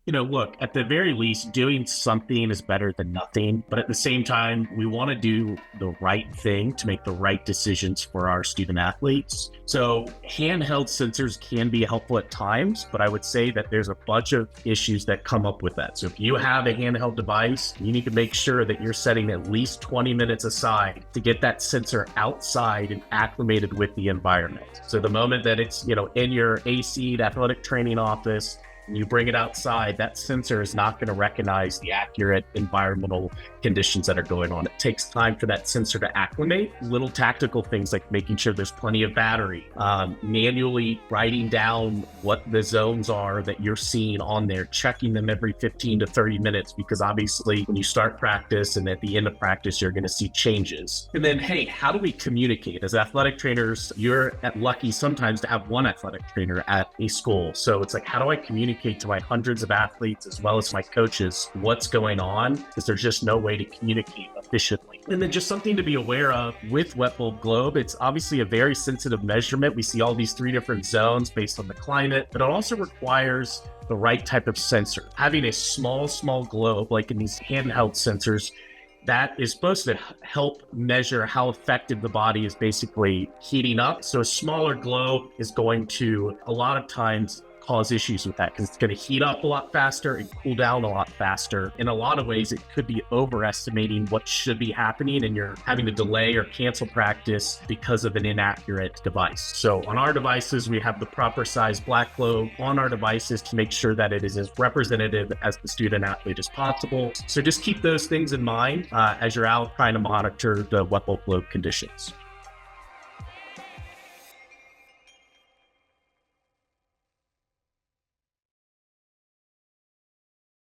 Look, at the very least, doing something is better than nothing. But at the same time, we want to do the right thing to make the right decisions for our student athletes. So handheld sensors can be helpful at times, but I would say that there's a bunch of issues that come up with that. So if you have a handheld device, you need to make sure that you're setting at least 20 minutes aside to get that sensor outside and acclimated with the environment. So the moment that it's, in your AC, the athletic training office, and you bring it outside, that sensor is not going to recognize the accurate environmental conditions that are going on. It takes time for that sensor to acclimate. Little tactical things like making sure there's plenty of battery, manually writing down what the zones are that you're seeing on there, checking them every 15 to 30 minutes, because obviously when you start practice and at the end of practice, you're going to see changes. And then, hey, how do we communicate? As athletic trainers, you're lucky sometimes to have one athletic trainer at a school. So it's like, how do I communicate to my hundreds of athletes as well as my coaches what's going on? Because there's just no way to communicate efficiently. And then just something to be aware of with wet bulb globe, it's obviously a very sensitive measurement. We see all these 3 different zones based on the climate, but it also requires the right type of sensor. Having a small globe, like in these handheld sensors, that is supposed to help measure how effective the body is basically heating up. So a smaller globe is going to, a lot of times, cause issues with that because it's going to heat up a lot faster and cool down a lot faster. In a lot of ways, it could be overestimating what should be happening, and you're having to delay or cancel practice because of an inaccurate device. So on our devices, we have the proper size black globe on our devices to make sure that it is as representative as the student athlete as possible. So just keep those things in mind as you're out trying to monitor the wet bulb globe conditions.